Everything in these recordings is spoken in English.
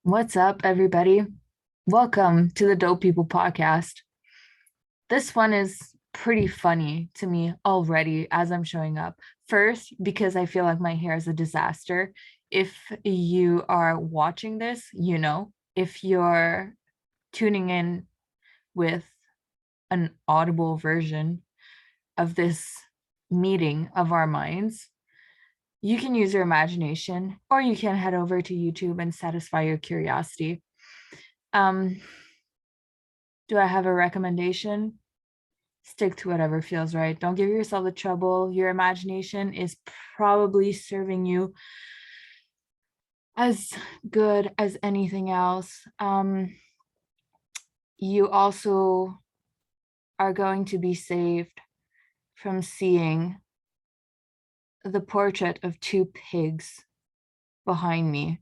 What's up, everybody? Welcome to the Dope People podcast. This one is pretty funny to me already as I'm showing up. First, because I feel like my hair is a disaster. If you are watching this, you know. If you're tuning in with an audible version of this meeting of our minds, you can use your imagination or you can head over to YouTube and satisfy your curiosity. Um, do I have a recommendation? Stick to whatever feels right. Don't give yourself the trouble. Your imagination is probably serving you as good as anything else. You also are going to be saved from seeing the portrait of two pigs behind me,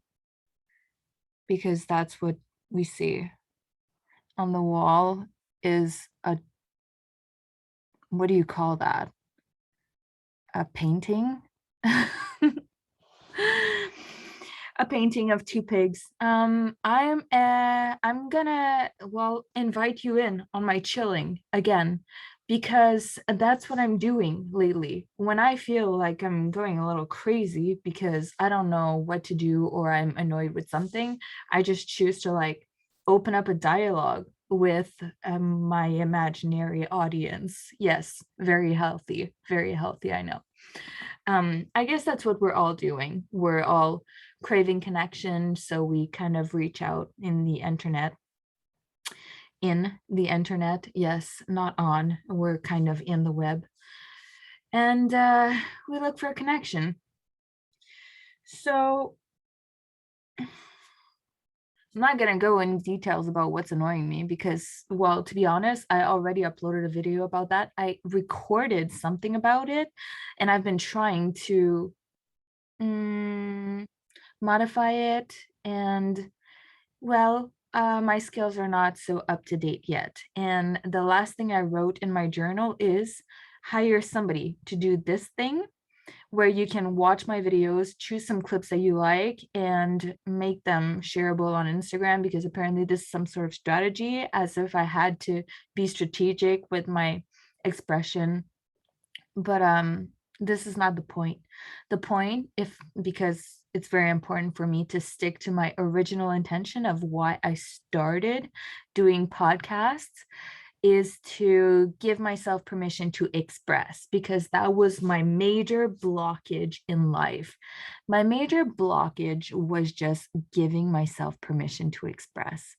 because that's what we see. On the wall is a, what do you call that? A painting? A painting of two pigs. I'm gonna invite you in on my chilling again, because that's what I'm doing lately. When I feel like I'm going a little crazy because I don't know what to do or I'm annoyed with something, I just choose to like open up a dialogue with my imaginary audience. Yes, very healthy, I know. I guess that's what we're all doing. We're all craving connection, so we kind of reach out in the internet. In the internet, yes, not on. We're kind of in the web, and we look for a connection. So I'm not gonna go in details about what's annoying me because, well, to be honest, I already uploaded a video about that. I recorded something about it, and I've been trying to modify it, and well, my skills are not so up to date yet. And the last thing I wrote in my journal is hire somebody to do this thing where you can watch my videos, choose some clips that you like, and make them shareable on Instagram, because apparently this is some sort of strategy, as if I had to be strategic with my expression. But this is not the point. The point, if because it's very important for me to stick to my original intention of why I started doing podcasts, is to give myself permission to express, because that was my major blockage in life. My major blockage was just giving myself permission to express.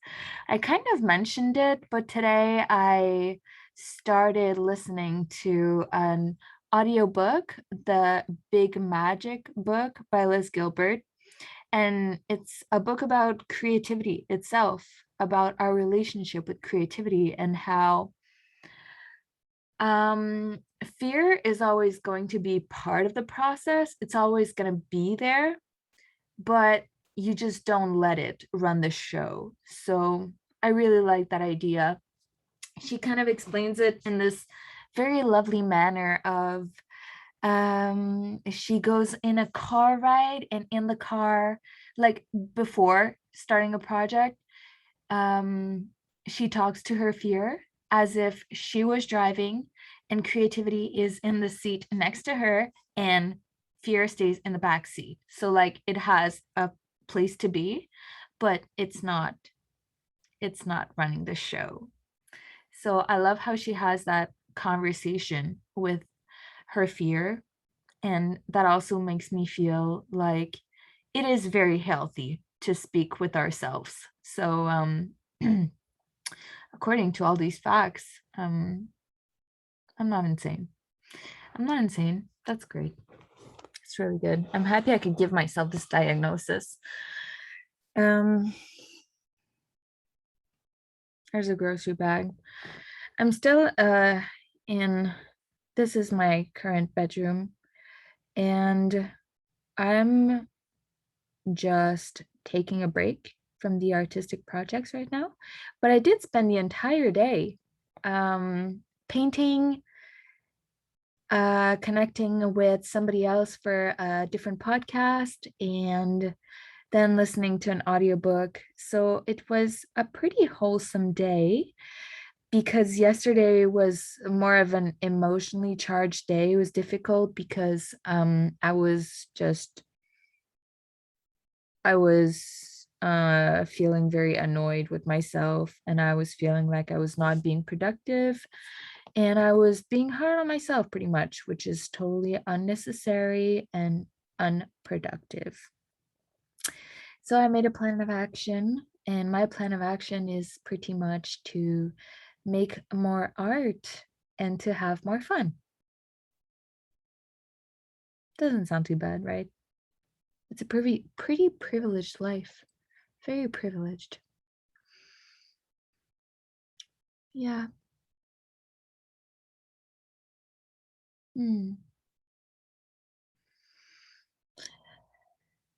I kind of mentioned it, but today I started listening to an audiobook, The Big Magic book by Liz Gilbert. And it's a book about creativity itself, about our relationship with creativity, and how um, fear is always going to be part of the process. It's always going to be there, but you just don't let it run the show. So I really like that idea. She kind of explains it in this very lovely manner of she goes in a car ride, and in the car, like before starting a project, um she talks to her fear as if she was driving and creativity is in the seat next to her, and fear stays in the back seat. So like it has a place to be, but it's not running the show. So I love how she has that conversation with her fear. And that also makes me feel like it is very healthy to speak with ourselves. So, according to all these facts, I'm not insane. I'm not insane. That's great. It's really good. I'm happy I could give myself this diagnosis. Um, there's a grocery bag. I'm still in this is my current bedroom, and I'm just taking a break from the artistic projects right now. But I did spend the entire day painting, connecting with somebody else for a different podcast, and then listening to an audiobook. So it was a pretty wholesome day because yesterday was more of an emotionally charged day. It was difficult because I was feeling very annoyed with myself, and I was feeling like I was not being productive, and I was being hard on myself pretty much, which is totally unnecessary and unproductive. So I made a plan of action, and my plan of action is pretty much to make more art and to have more fun. Doesn't sound too bad, right? It's a pretty privileged life. Very privileged. Yeah. Hmm.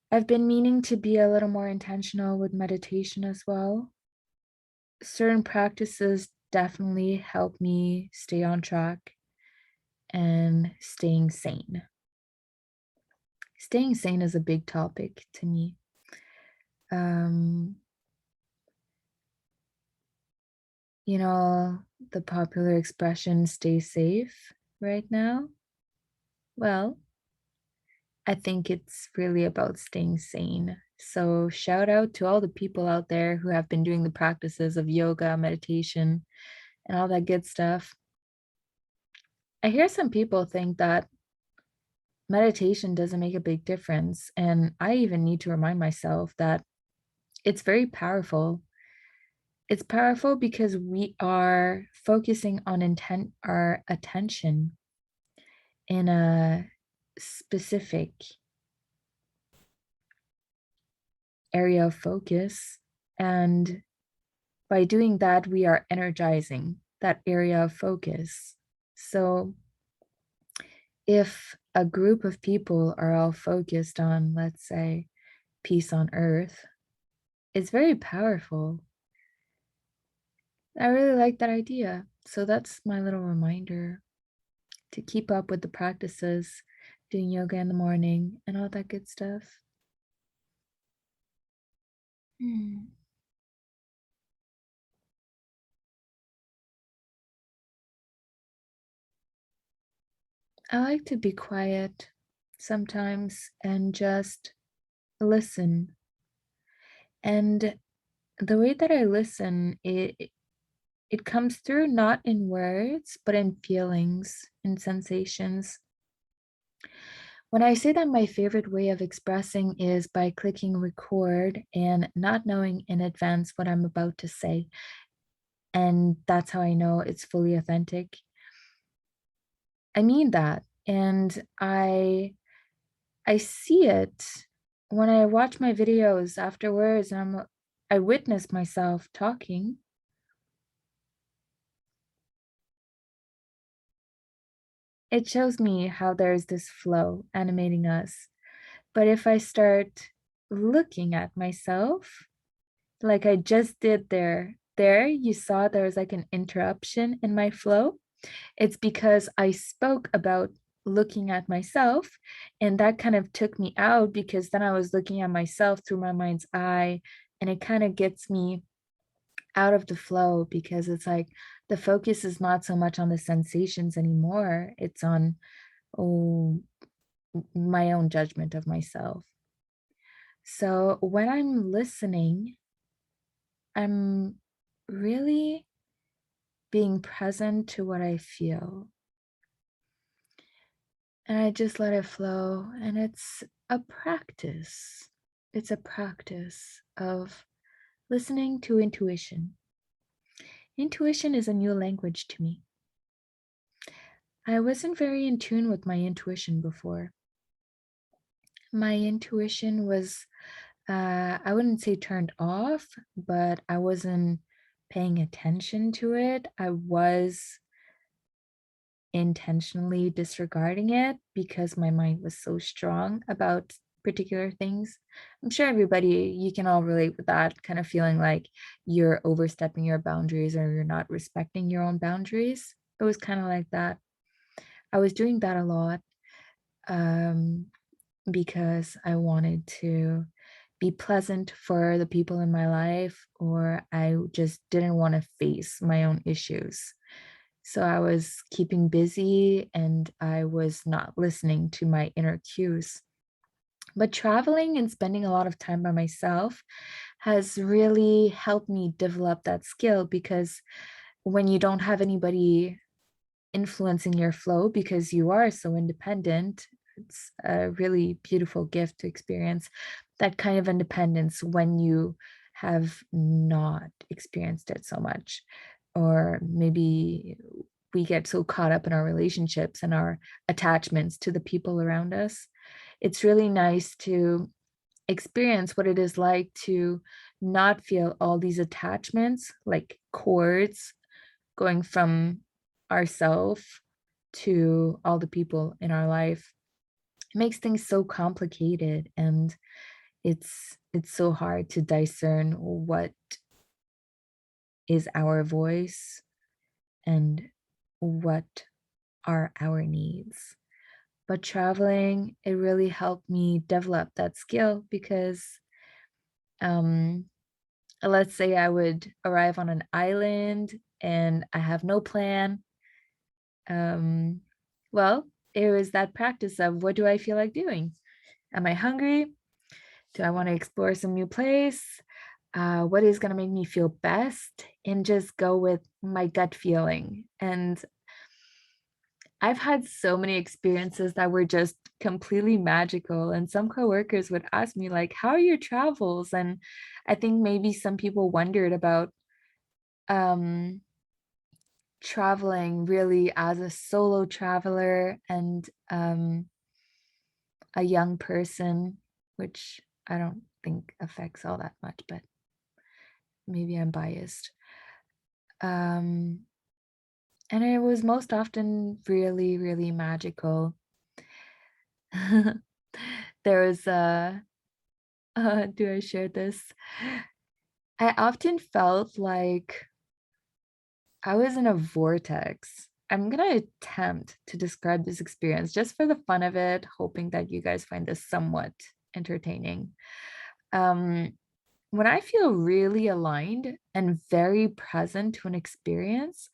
I've been meaning to be a little more intentional with meditation as well. Certain practices definitely help me stay on track and staying sane. Staying sane is a big topic to me. Um, you know, the popular expression stay safe right now. Well, I think it's really about staying sane. So, shout out to all the people out there who have been doing the practices of yoga, meditation, and all that good stuff. I hear some people think that meditation doesn't make a big difference. And I even need to remind myself that it's very powerful. It's powerful because we are focusing on our attention in a specific area of focus. And by doing that, we are energizing that area of focus. So if a group of people are all focused on, let's say, peace on earth, it's very powerful. I really like that idea. So that's my little reminder to keep up with the practices, doing yoga in the morning and all that good stuff. Hmm. I like to be quiet sometimes and just listen. And the way that I listen, it comes through not in words, but in feelings and sensations. When I say that my favorite way of expressing is by clicking record and not knowing in advance what I'm about to say, and that's how I know it's fully authentic. I mean that, and I see it when I watch my videos afterwards, and I witness myself talking. It shows me how there's this flow animating us. But if I start looking at myself, like I just did there you saw there was like an interruption in my flow. It's because I spoke about looking at myself, and that kind of took me out because then I was looking at myself through my mind's eye, and it kind of gets me out of the flow because it's like the focus is not so much on the sensations anymore. It's on, oh, my own judgment of myself. So when I'm listening, I'm really being present to what I feel. And I just let it flow. And it's a practice. It's a practice of listening to intuition. Intuition is a new language to me. I wasn't very in tune with my intuition before. My intuition was, I wouldn't say turned off, but I wasn't paying attention to it. I was intentionally disregarding it because my mind was so strong about particular things. I'm sure everybody, you can all relate with that kind of feeling like you're overstepping your boundaries or you're not respecting your own boundaries. It was kind of like that. I was doing that a lot, um, because I wanted to be pleasant for the people in my life, or I just didn't want to face my own issues. So I was keeping busy and I was not listening to my inner cues. But traveling and spending a lot of time by myself has really helped me develop that skill, because when you don't have anybody influencing your flow because you are so independent, it's a really beautiful gift to experience that kind of independence when you have not experienced it so much. Or maybe we get so caught up in our relationships and our attachments to the people around us. It's really nice to experience what it is like to not feel all these attachments like cords going from ourself to all the people in our life. It makes things so complicated, and it's so hard to discern what is our voice and what are our needs. But traveling, it really helped me develop that skill, because um let's say I would arrive on an island and I have no plan. Um, well, it was that practice of, what do I feel like doing? Am I hungry? Do I want to explore some new place? What is going to make me feel best? And just go with my gut feeling. And I've had so many experiences that were just completely magical. And some coworkers would ask me, like, how are your travels? And I think maybe some people wondered about um traveling really as a solo traveler and a young person, which I don't think affects all that much, but maybe I'm biased. Um, and it was most often really, really magical. There was do I share this? I often felt like I was in a vortex. I'm gonna attempt to describe this experience just for the fun of it, hoping that you guys find this somewhat entertaining. Um, when I feel really aligned and very present to an experience,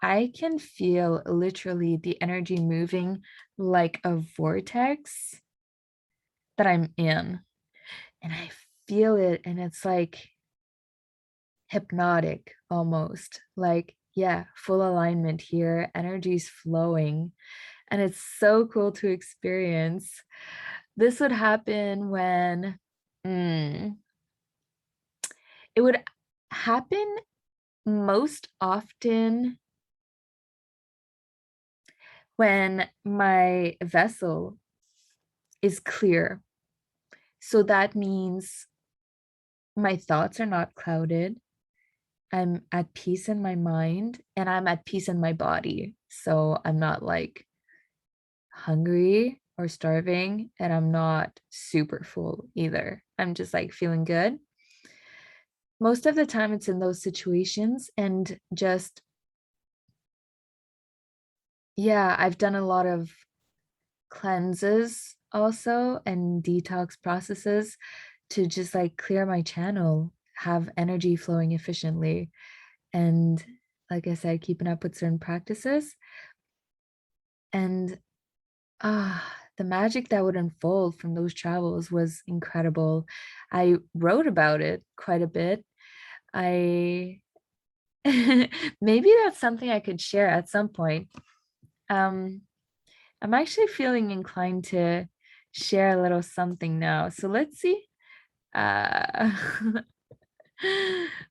I can feel literally the energy moving like a vortex that I'm in. And I feel it, and it's like hypnotic almost. Like, yeah, full alignment here, energy's flowing, and it's so cool to experience. This would happen when mm, it would happen most often when my vessel is clear. So that means my thoughts are not clouded. I'm at peace in my mind and I'm at peace in my body. So I'm not like hungry or starving, and I'm not super full either. I'm just like feeling good. Most of the time, it's in those situations, and just, yeah, I've done a lot of cleanses also and detox processes to just like clear my channel, have energy flowing efficiently. And like I said, keeping up with certain practices. And the magic that would unfold from those travels was incredible. I wrote about it quite a bit. I maybe that's something I could share at some point. Um, I'm actually feeling inclined to share a little something now. So let's see. Uh,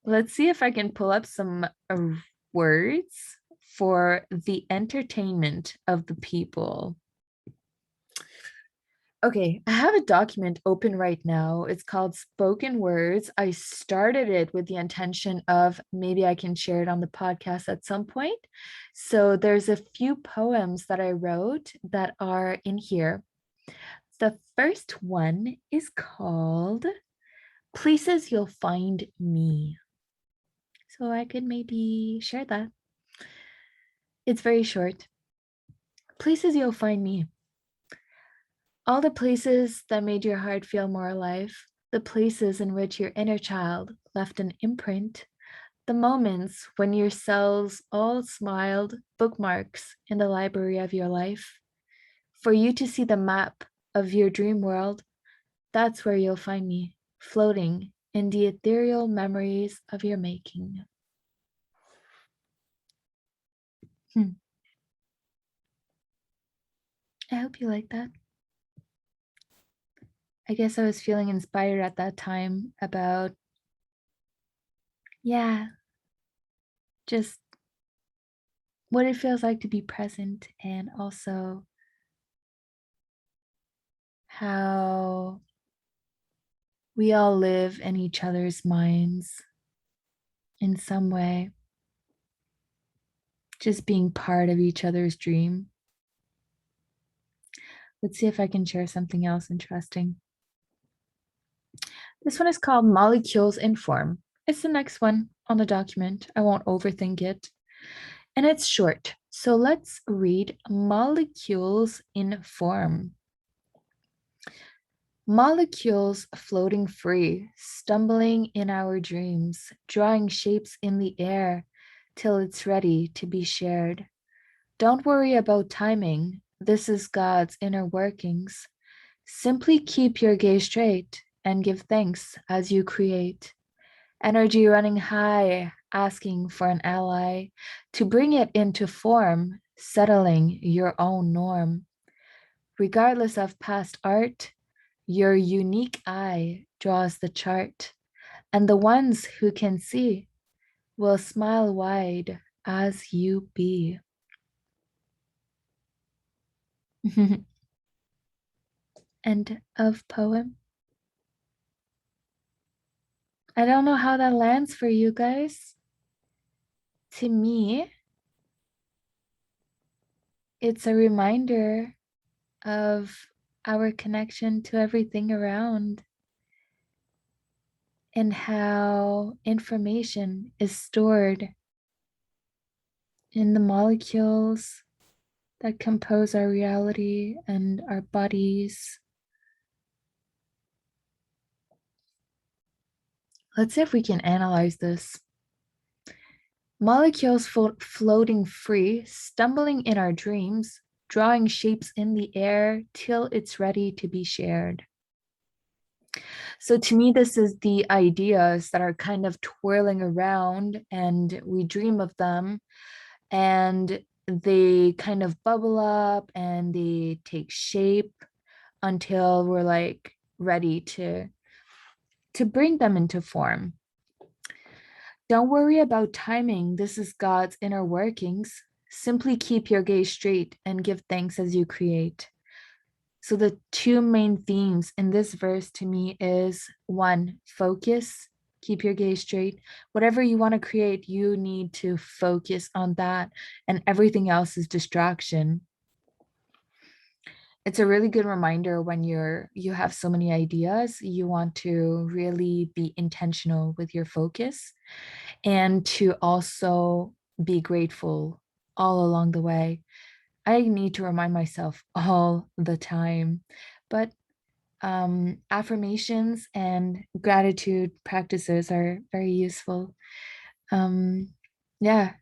let's see if I can pull up some words for the entertainment of the people. Okay, I have a document open right now. It's called Spoken Words. I started it with the intention of maybe I can share it on the podcast at some point. So there's a few poems that I wrote that are in here. The first one is called Places You'll Find Me. So I could maybe share that. It's very short. Places you'll find me. All the places that made your heart feel more alive. the places in which your inner child left an imprint, the moments when your cells all smiled, bookmarks in the library of your life. For you to see the map of your dream world, that's where you'll find me, floating in the ethereal memories of your making. I hope you like that. I guess I was feeling inspired at that time about, yeah, just what it feels like to be present, and also how we all live in each other's minds in some way, just being part of each other's dream. Let's see if I can share something else interesting. This one is called Molecules in Form. It's the next one on the document. I won't overthink it. And it's short. So let's read Molecules in Form. Molecules floating free, stumbling in our dreams, drawing shapes in the air till it's ready to be shared. Don't worry about timing. This is God's inner workings. Simply keep your gaze straight and give thanks as you create. Energy running high, asking for an ally to bring it into form, settling your own norm. Regardless of past art, your unique eye draws the chart, and the ones who can see will smile wide as you be. End of poem. I don't know how that lands for you guys. To me, it's a reminder of our connection to everything around and how information is stored in the molecules that compose our reality and our bodies. Let's see if we can analyze this. Molecules floating free, stumbling in our dreams, drawing shapes in the air till it's ready to be shared. So to me, this is the ideas that are kind of twirling around and we dream of them and they kind of bubble up and they take shape until we're like ready to bring them into form. Don't worry about timing. This is God's inner workings. Simply keep your gaze straight and give thanks as you create. So the two main themes in this verse to me is one, focus, keep your gaze straight. Whatever you want to create, you need to focus on that, and everything else is distraction. It's a really good reminder when you have so many ideas, you want to really be intentional with your focus and to also be grateful all along the way. I need to remind myself all the time, but affirmations and gratitude practices are very useful. Yeah,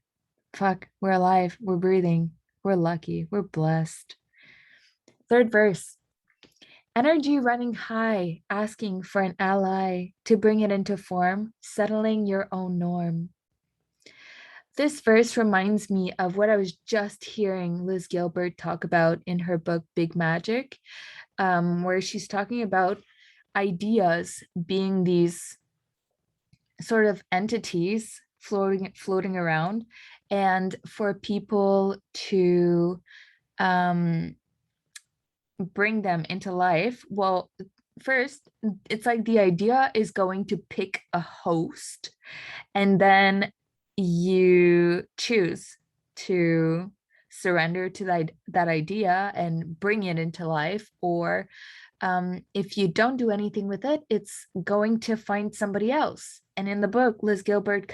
fuck, we're alive, we're breathing, we're lucky, we're blessed. Third verse. Energy running high, asking for an ally to bring it into form, settling your own norm. This verse reminds me of what I was just hearing Liz Gilbert talk about in her book, Big Magic, where she's talking about ideas being these sort of entities floating around, and for people to bring them into life. Well, first, it's like the idea is going to pick a host, and then you choose to surrender to that idea and bring it into life, or if you don't do anything with it, it's going to find somebody else. And in the book, Liz Gilbert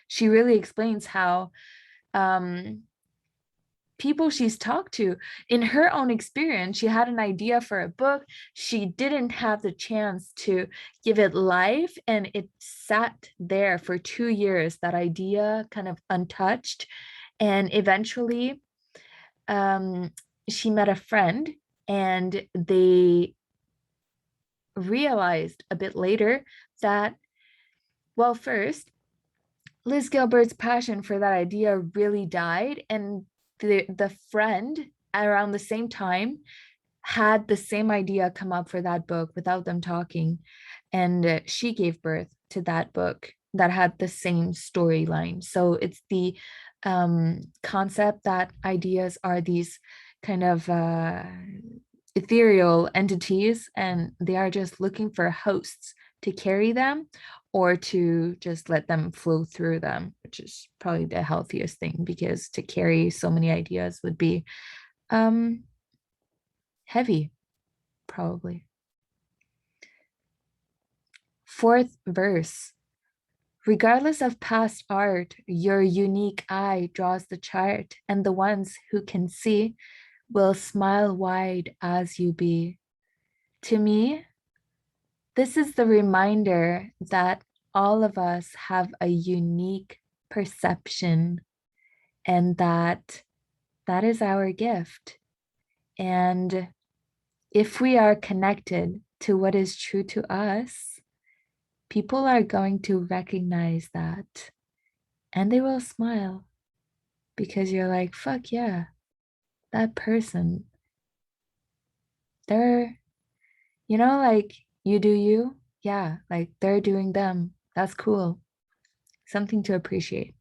she really explains how people she's talked to. In her own experience, she had an idea for a book. She didn't have the chance to give it life, and it sat there for 2 years, that idea kind of untouched. And eventually, she met a friend, and they realized a bit later that, well, first, Liz Gilbert's passion for that idea really died, and the friend around the same time had the same idea come up for that book without them talking, and she gave birth to that book that had the same storyline. So it's the concept that ideas are these kind of ethereal entities, and they are just looking for hosts to carry them or to just let them flow through them, which is probably the healthiest thing, because to carry so many ideas would be heavy, probably. Fourth verse. Regardless of past art, your unique eye draws the chart, and the ones who can see will smile wide as you be. To me, this is the reminder that all of us have a unique perception, and that is our gift. And if we are connected to what is true to us, people are going to recognize that, and they will smile, because you're like, fuck yeah, that person, they're, like, you do you. Yeah, like they're doing them. That's cool. Something to appreciate.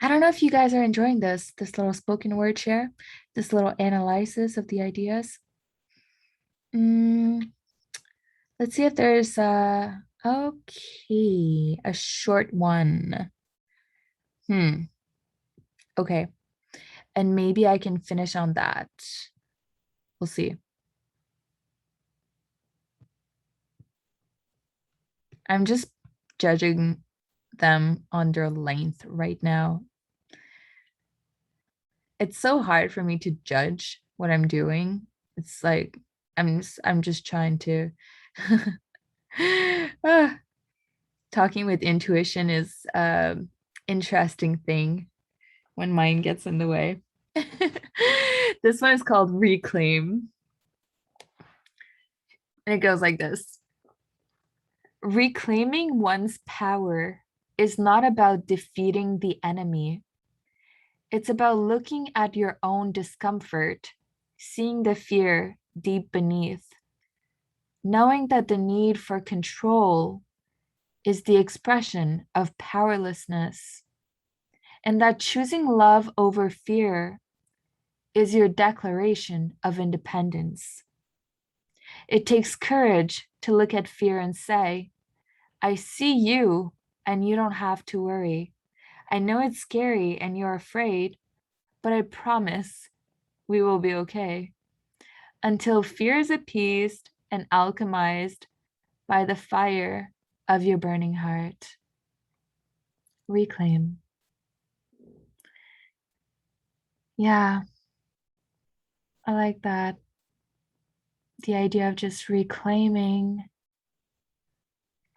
I don't know if you guys are enjoying this little spoken word share, this little analysis of the ideas. Let's see if there's okay, a short one. Okay. And maybe I can finish on that. We'll see. I'm just judging them on their length right now. It's so hard for me to judge what I'm doing. It's like I'm just trying to talking with intuition is an interesting thing when mine gets in the way. This one is called Reclaim. And it goes like this. Reclaiming one's power is not about defeating the enemy. It's about looking at your own discomfort, seeing the fear deep beneath, knowing that the need for control is the expression of powerlessness, and that choosing love over fear is your declaration of independence. It takes courage to look at fear and say, I see you, and you don't have to worry. I know it's scary and you're afraid, but I promise we will be okay. Until fear is appeased and alchemized by the fire of your burning heart. Reclaim. Yeah, I like that. The idea of just reclaiming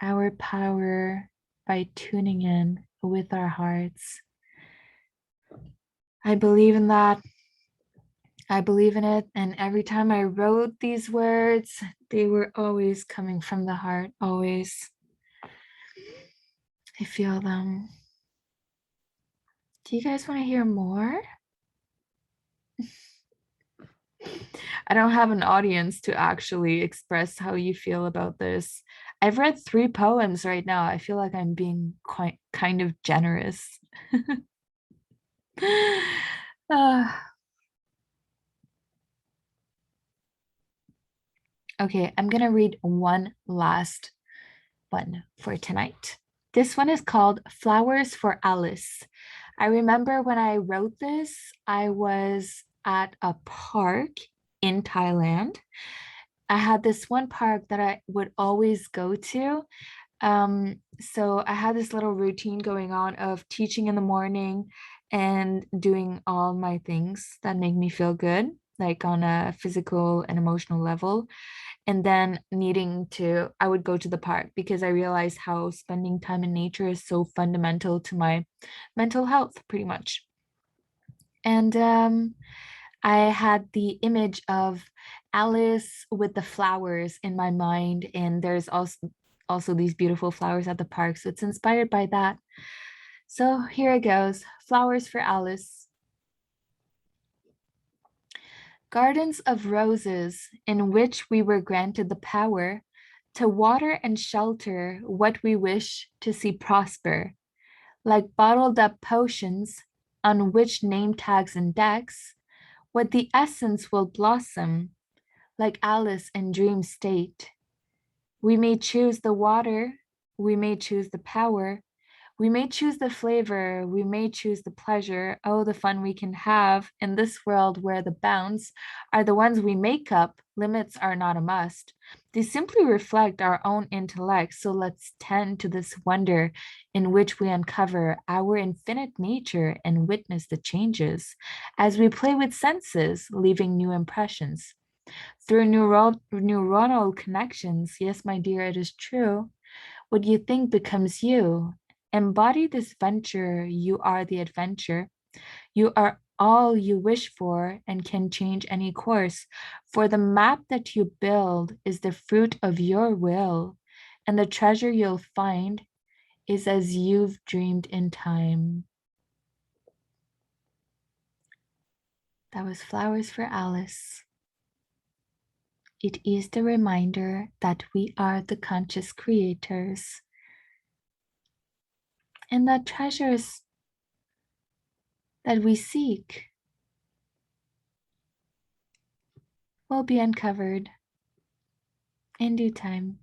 our power by tuning in with our hearts. I believe in that. I believe in it. And every time I wrote these words, they were always coming from the heart, always. I feel them. Do you guys want to hear more? I don't have an audience to actually express how you feel about this. I've read 3 poems right now. I feel like I'm being quite kind of generous. Okay, I'm gonna read one last one for tonight. This one is called Flowers for Alice. I remember when I wrote this, I was at a park in Thailand. I had this one park that I would always go to. So I had this little routine going on of teaching in the morning and doing all my things that make me feel good, like on a physical and emotional level. And then I would go to the park because I realized how spending time in nature is so fundamental to my mental health, pretty much. And I had the image of Alice with the flowers in my mind, and there's also these beautiful flowers at the park. So it's inspired by that. So here it goes. Flowers for Alice. Gardens of roses in which we were granted the power to water and shelter what we wish to see prosper, like bottled up potions on which name tags index what the essence will blossom, like Alice in dream state. We may choose the water, we may choose the power, we may choose the flavor, we may choose the pleasure. Oh, the fun we can have in this world where the bounds are the ones we make up, limits are not a must. They simply reflect our own intellect. So let's tend to this wonder in which we uncover our infinite nature and witness the changes as we play with senses, leaving new impressions. Through neuronal connections, yes, my dear, it is true. What you think becomes you. Embody this venture. You are the adventure. You are all you wish for and can change any course. For the map that you build is the fruit of your will, and the treasure you'll find is as you've dreamed in time. That was Flowers for Alice. It is the reminder that we are the conscious creators and that treasures that we seek will be uncovered in due time.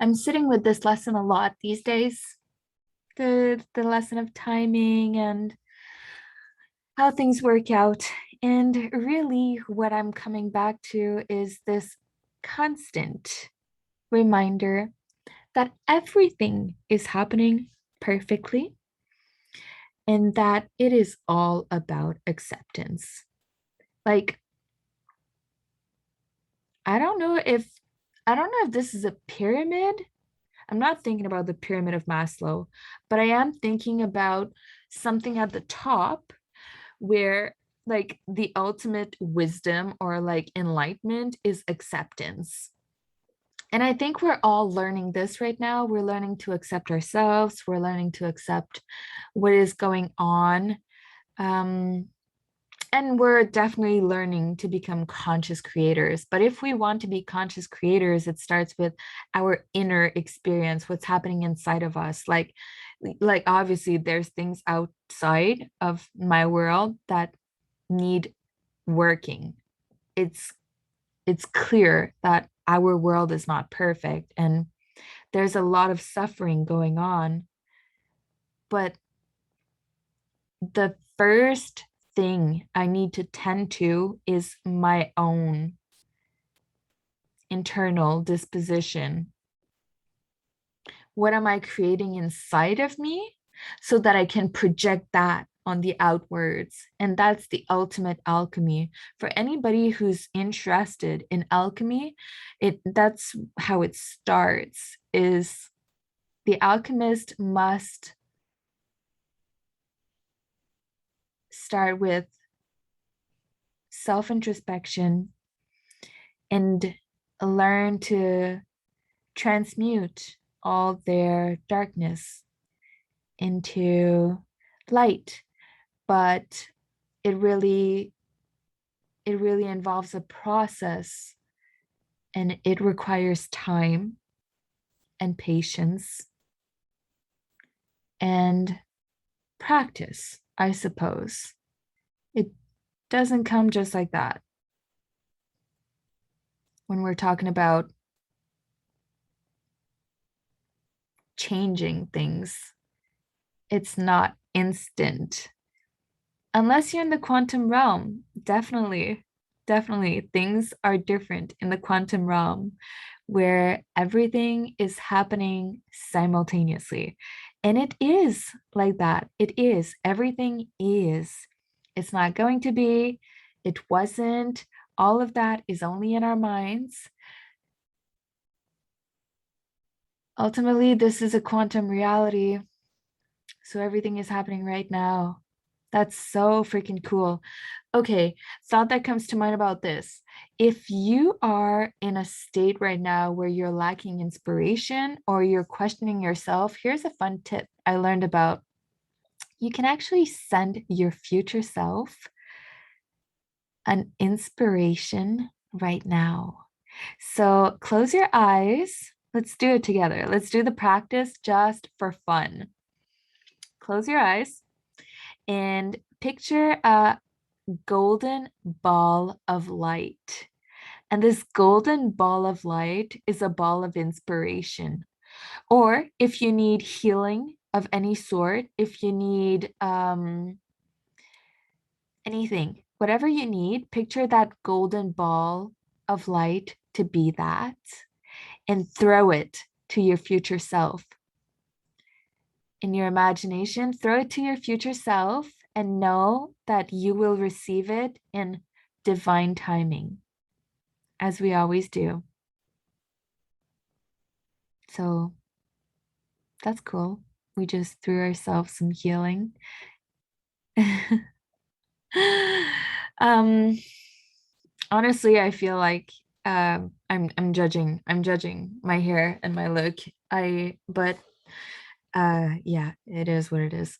I'm sitting with this lesson a lot these days. The lesson of timing and how things work out. And really what I'm coming back to is this constant reminder that everything is happening perfectly and that it is all about acceptance. Like, I don't know if I don't know if this is a pyramid. I'm not thinking about the pyramid of Maslow, but I am thinking about something at the top where like the ultimate wisdom or like enlightenment is acceptance. And I think we're all learning this right now. We're learning to accept ourselves. We're learning to accept what is going on. Um, and we're definitely learning to become conscious creators. But if we want to be conscious creators, it starts with our inner experience, what's happening inside of us. Like obviously there's things outside of my world that need working. It's it's clear that our world is not perfect and there's a lot of suffering going on. But the first thing I need to tend to is my own internal disposition. What am I creating inside of me so that I can project that on the outwards? And that's the ultimate alchemy. For anybody who's interested in alchemy, that's how it starts is the alchemist must start with self-introspection and learn to transmute all their darkness into light. But it really it really involves a process and it requires time and patience and practice, I suppose. It doesn't come just like that. When we're talking about changing things, it's not instant. Unless you're in the quantum realm, definitely things are different in the quantum realm where everything is happening simultaneously. And it is like that. It is. Everything is. It's not going to be. It wasn't. All of that is only in our minds. Ultimately, this is a quantum reality. So everything is happening right now. That's so freaking cool. Okay, thought that comes to mind about this. If you are in a state right now where you're lacking inspiration or you're questioning yourself, here's a fun tip I learned about. You can actually send your future self an inspiration right now. So close your eyes. Let's do it together. Let's do the practice just for fun. Close your eyes and picture a golden ball of light. And this golden ball of light is a ball of inspiration. Or if you need healing of any sort, if you need anything, whatever you need, picture that golden ball of light to be that and throw it to your future self. In your imagination, throw it to your future self and know that you will receive it in divine timing, as we always do. So that's cool. We just threw ourselves some healing. um, honestly, I feel like I'm judging my hair and my look. But yeah, it is what it is.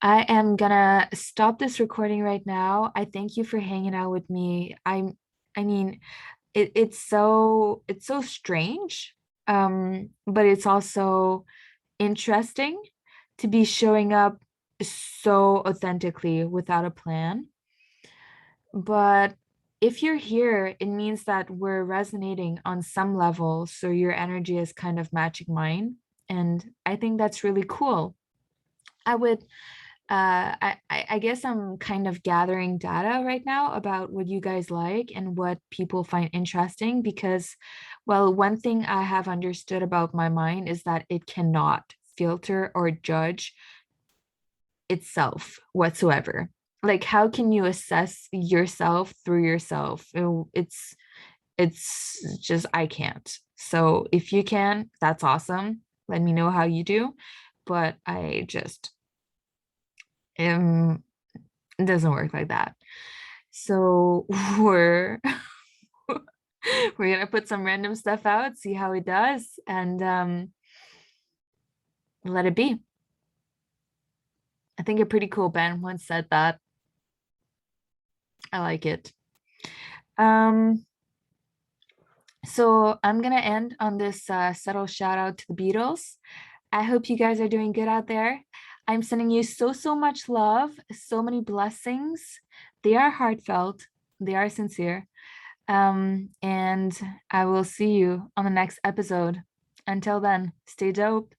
I am gonna stop this recording right now. I thank you for hanging out with me. I mean, it's so strange. But it's also interesting to be showing up so authentically without a plan. But if you're here, it means that we're resonating on some level. So your energy is kind of matching mine. And I think that's really cool. I would I guess I'm kind of gathering data right now about what you guys like and what people find interesting because, well, one thing I have understood about my mind is that it cannot filter or judge itself whatsoever. Like, how can you assess yourself through yourself? It's just I can't. So if you can, that's awesome. Let me know how you do. But I just am it doesn't work like that. So we're gonna put some random stuff out, see how it does, and let it be. I think a pretty cool band once said that. I like it. Um, so I'm gonna end on this subtle shout out to the Beatles. I hope you guys are doing good out there. I'm sending you so much love, so many blessings. They are heartfelt, they are sincere. And I will see you on the next episode. Until then, stay dope.